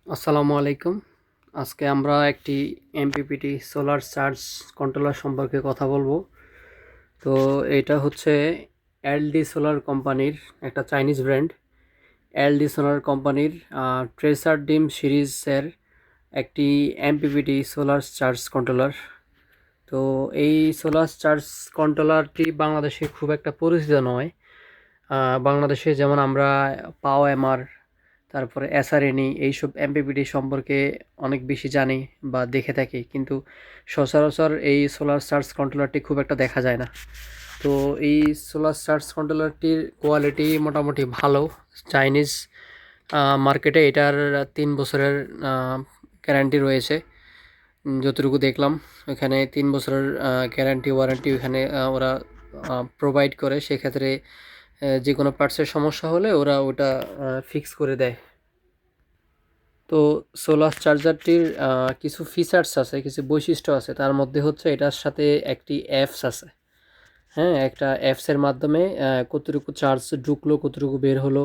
আসসালামু আলাইকুম। আজকে আমরা একটি এমপিপিটি সোলার চার্জ কন্ট্রোলার সম্পর্কে কথা বলবো। তো এটা হচ্ছে এলডি সোলার কোম্পানির একটা চাইনিজ ব্র্যান্ড। এলডি সোলার কোম্পানির ট্রেসার ডিম সিরিজের একটি এমপিপিটি সোলার চার্জ কন্ট্রোলার। তো এই সোলার চার্জ কন্ট্রোলারটি বাংলাদেশে খুব একটা পরিচিত নয়। বাংলাদেশে যেমন আমরা পাও এমআর, তারপরে এসআরএনই এইসব এমপিপিটি সম্পর্কে অনেক বেশি জানি বা দেখে থাকি, কিন্তু সচরাচর এই সোলার চার্জ কন্ট্রোলারটি খুব একটা দেখা যায় না। তো এই সোলার চার্জ কন্ট্রোলারটির কোয়ালিটি মোটামুটি ভালো। চাইনিজ মার্কেটে এটার 3 বছরের গ্যারান্টি রয়েছে। যতটুকু দেখলাম এখানে 3 বছরের গ্যারান্টি ওয়ারেন্টি এখানে ওরা প্রোভাইড করে। সেক্ষেত্রে যে কোনো পার্টসের সমস্যা হলে ওরা ওটা ফিক্স করে দেয়। তো সোলার চার্জারটির কিছু ফিচার্স আছে, কিছু বৈশিষ্ট্য আছে। তার মধ্যে হচ্ছে এটার সাথে একটি অ্যাপস আছে। হ্যাঁ, একটা অ্যাপসের মাধ্যমে কতটুকু চার্জ ঢুকলো, কতটুকু বের হলো,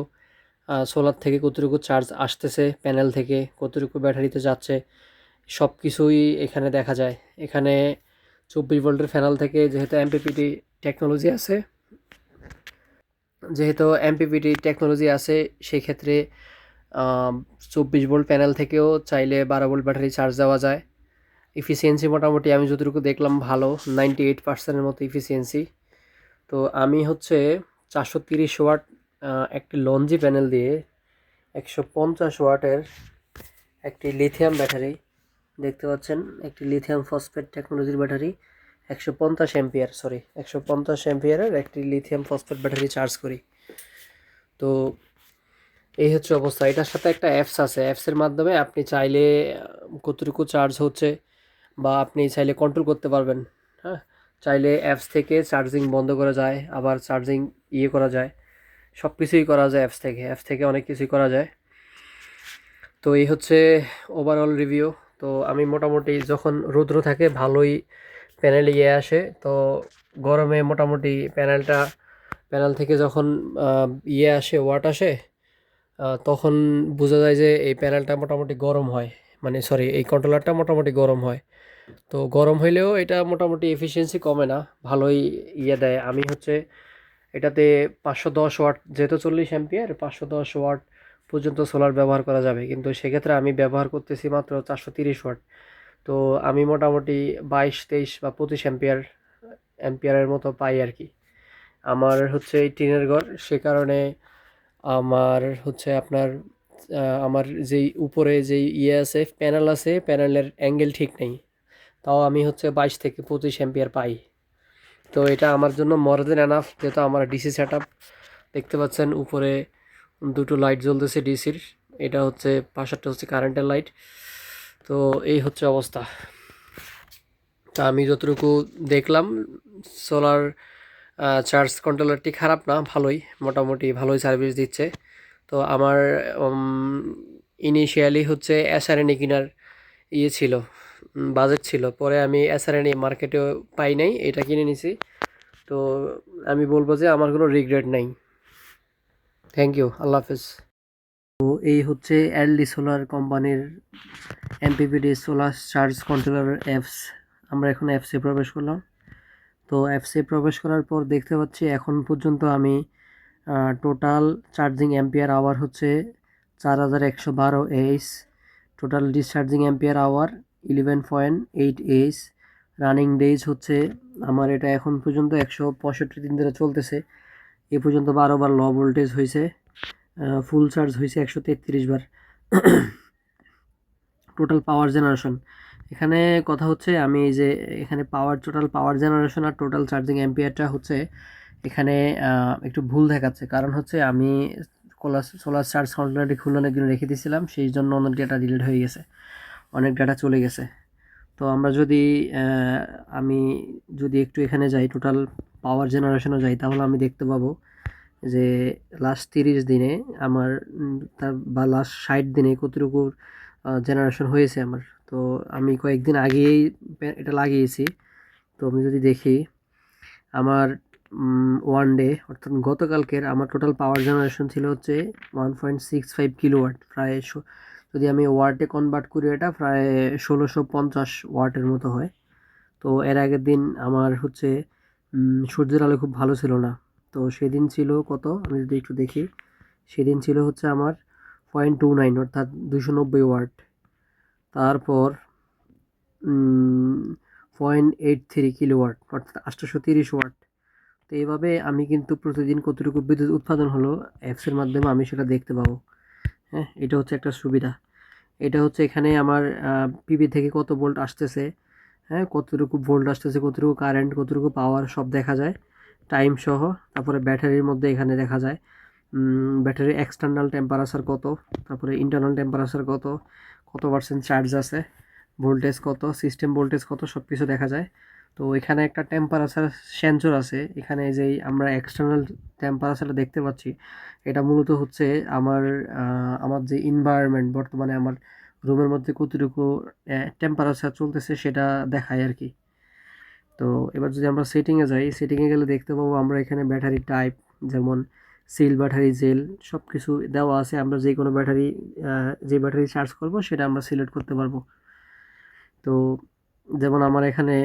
সোলার থেকে কতটুকু চার্জ আসতেছে, প্যানেল থেকে কতটুকু ব্যাটারিতে যাচ্ছে, সব কিছুই এখানে দেখা যায়। এখানে 24 ভোল্টের প্যানেল থেকে যেহেতু এমপিপিটি টেকনোলজি আছে সেই ক্ষেত্রে 24 ভোল্ট প্যানেল থেকেও চাইলে 12 ভোল্ট ব্যাটারি চার্জ দেওয়া যায়। এফিসিয়েন্সি মোটামুটি আমি যতটুকু দেখলাম ভালো, 98%-এর মতো এফিসিয়েন্সি। তো আমি হচ্ছে 430 ওয়াট একটি লঞ্জি প্যানেল দিয়ে 150 ওয়াটের একটি লিথিয়াম ব্যাটারি, দেখতে পাচ্ছেন একটি লিথিয়াম ফসফেট টেকনোলজির ব্যাটারি, 150 এম্পিয়ারের একটি লিথিয়াম ফসফেট ব্যাটারি চার্জ করি। তো এই হচ্ছে অবস্থা। এটার সাথে একটা অ্যাপস আছে। অ্যাপসের মাধ্যমে আপনি চাইলে কতটুকু চার্জ হচ্ছে বা আপনি চাইলে কন্ট্রোল করতে পারবেন। হ্যাঁ, চাইলে অ্যাপস থেকে চার্জিং বন্ধ করা যায়, আবার চার্জিং করা যায়, সব কিছুই করা যায় অ্যাপস থেকে অনেক কিছুই করা যায়। তো এই হচ্ছে ওভারঅল রিভিউ। তো আমি মোটামুটি যখন রৌদ্র থাকে ভালোই প্যানেল আসে। তো গরমে মোটামুটি প্যানেল থেকে যখন আসে, ওয়াট আসে, তখন বোঝা যায় যে এই প্যানেলটা মোটামুটি গরম হয়, মানে সরি, এই কন্ট্রোলারটা মোটামুটি গরম হয়। তো গরম হইলেও এটা মোটামুটি এফিসিয়েন্সি কমে না, ভালোই দেয়। আমি হচ্ছে এটাতে 510 ওয়াট, যেহেতু 40 এম্পিয়ার, 510 ওয়াট পর্যন্ত সোলার ব্যবহার করা যাবে, কিন্তু সেক্ষেত্রে আমি ব্যবহার করতেছি মাত্র 430 ওয়াট। তো আমি মোটামুটি 22, 23 বা 25 এম্পিয়ারের মতো পাই আর কি। আমার হচ্ছে এই টিনের ঘর, সে কারণে আমার হচ্ছে আপনার আমার যেই উপরে যেই আছে, প্যানেল আছে, প্যানেলের অ্যাঙ্গেল ঠিক নেই, তাও আমি হচ্ছে 22 থেকে 25 এম্পিয়ার পাই। তো এটা আমার জন্য মোর দেন এনাফ, যেহেতু আমার ডিসি সেট আপ। দেখতে পাচ্ছেন উপরে দুটো লাইট জ্বলতেছে ডিসির, এটা হচ্ছে পাশেরটা হচ্ছে কারেন্টের লাইট। তো এই হচ্ছে অবস্থা। তা আমি যতটুকু দেখলাম, সোলার চার্জ কন্ট্রোলারটি খারাপ না, ভালোই, মোটামুটি ভালোই সার্ভিস দিচ্ছে। তো আমার ইনিশিয়ালি হচ্ছে এসআরএনই কেনার ছিল, বাজেট ছিল। পরে আমি এসআরএনই মার্কেটে পাই নাই, এটা কিনে নিছি। তো আমি বলবো যে আমার কোনো রিগ্রেট নাই। থ্যাংক ইউ, আল্লাহ হাফেজ। তো এই হচ্ছে এলডি সোলার কোম্পানির MPPT solar charge controller apps. আমরা এখন অ্যাপসে প্রবেশ করলাম। তো অ্যাপসে প্রবেশ করার পর দেখতে পাচ্ছি এখন পর্যন্ত আমি টোটাল চার্জিং অ্যাম্পিয়ার আওয়ার হচ্ছে 4112 AH, total discharging ampere hour 11.8 AH, running days হচ্ছে আমার এটা এখন পর্যন্ত 165 দিন ধরে চলতেছে। এ পর্যন্ত 12 বার লো ভোল্টেজ হয়েছে, ফুল চার্জ হয়েছে 133 বার। টোটাল পাওয়ার জেনারেশন, এখানে কথা হচ্ছে আমি এই যে এখানে টোটাল পাওয়ার জেনারেশন আর টোটাল চার্জিং অ্যাম্পিয়ারটা হচ্ছে এখানে একটু ভুল দেখাচ্ছে। কারণ হচ্ছে আমি সোলার চার্জ কন্ট্রোলারটি খুলে অনেক দিন রেখে দিয়েছিলাম, সেই জন্য অনেক ডেটা ডিলিট হয়ে গেছে, অনেক ডেটা চলে গেছে। তো আমরা যদি আমি যদি একটু এখানে যাই, টোটাল পাওয়ার জেনারেশনও যাই, তাহলে আমি দেখতে পাবো যে লাস্ট 30 দিনে আমার বা লাস্ট 60 দিনে কতটুকু জেনারেশন হয়েছে আমার। তো আমি কয়েকদিন আগেই এটা লাগিয়েছি। তো আমি যদি দেখি আমার ওয়ান ডে, অর্থাৎ গতকালকের আমার টোটাল পাওয়ার জেনারেশন ছিল হচ্ছে 1.65 কিলোওয়াট, প্রায় যদি আমি ওয়াটে কনভার্ট করি এটা প্রায় 1650 ওয়াটের মতো হয়। তো এর আগের দিন আমার হচ্ছে সূর্যের আলো খুব ভালো ছিল না, তো সেদিন ছিল কত আমি যদি একটু দেখি, সেদিন ছিল হচ্ছে আমার 0.29 অর্থাৎ 290 ওয়াট। তারপর 0.83 কিলোওয়াট অর্থাৎ 830 ওয়াট। তো এইভাবে আমি কিন্তু প্রতিদিন কতটুকু বিদ্যুৎ উৎপাদন হলো অ্যাপসের মাধ্যমে আমি সেটা দেখতে পাবো। হ্যাঁ, এটা হচ্ছে একটা সুবিধা। এটা হচ্ছে এখানে আমার পিবি থেকে কত ভোল্ট আসতেছে, হ্যাঁ, কতটুকু ভোল্ট আসতেছে, কতটুকু কারেন্ট, কতটুকু পাওয়ার সব দেখা যায় টাইম সহ। তারপরে ব্যাটারির মধ্যে এখানে দেখা যায় ব্যাটারির এক্সটার্নাল টেম্পারেচার কত, তারপরে ইন্টারনাল টেম্পারেচার কত, কত পার্সেন্ট চার্জ আছে, ভোল্টেজ কত, সিস্টেম ভোল্টেজ কত, সব কিছু দেখা যায়। তো এখানে একটা টেম্পারেচার সেন্সর আছে, এখানে যেই আমরা এক্সটার্নাল টেম্পারেচারটা দেখতে পাচ্ছি এটা মূলত হচ্ছে আমার যে এনভায়রনমেন্ট বর্তমানে আমার রুমের মধ্যে কতটুকু টেম্পারেচার চলতেছে সেটা দেখায় আর কি। তো এবার যদি আমরা সেটিংয়ে যাই, সেটিংয়ে গেলে দেখতে পাবো আমরা এখানে ব্যাটারি টাইপ, যেমন সিল ব্যাটারি, জেল, সব কিছু দেওয়া আছে। আমরা যে কোনো ব্যাটারি যে ব্যাটারি চার্জ করব সেটা আমরা সিলেক্ট করতে পারবো। তো যেমন আমার এখানে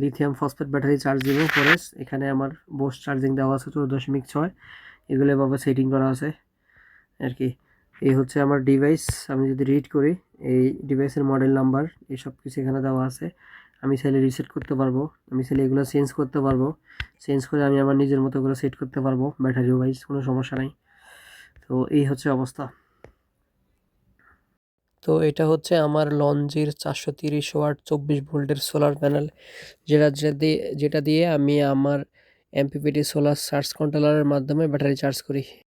লিথিয়াম ফসফেট ব্যাটারি চার্জ দিব ফরেস, এখানে আমার বোস চার্জিং দেওয়া আছে 14.6, এগুলো এভাবে সেটিং করা আছে আর কি। এই হচ্ছে আমার ডিভাইস, আমি যদি রিড করি এই ডিভাইসের মডেল নাম্বার, এই সব কিছু এখানে দেওয়া আছে। আমি চাইলে রিসেট করতে পারবো, আমি চাইলে এগুলো চেঞ্জ করতে পারবো, চেঞ্জ করে আমি আমার নিজের মতো করে সেট করতে পারবো ব্যাটারি ওয়াইজ, কোনো সমস্যা নাই। তো এই হচ্ছে অবস্থা। তো এটা হচ্ছে আমার লঞ্জির 430 ওয়াট 24 ভোল্টের সোলার প্যানেল, যেটা দিয়ে আমি আমার এমপিপিটি সোলার চার্জ কন্ট্রোলারের মাধ্যমে ব্যাটারি চার্জ করি।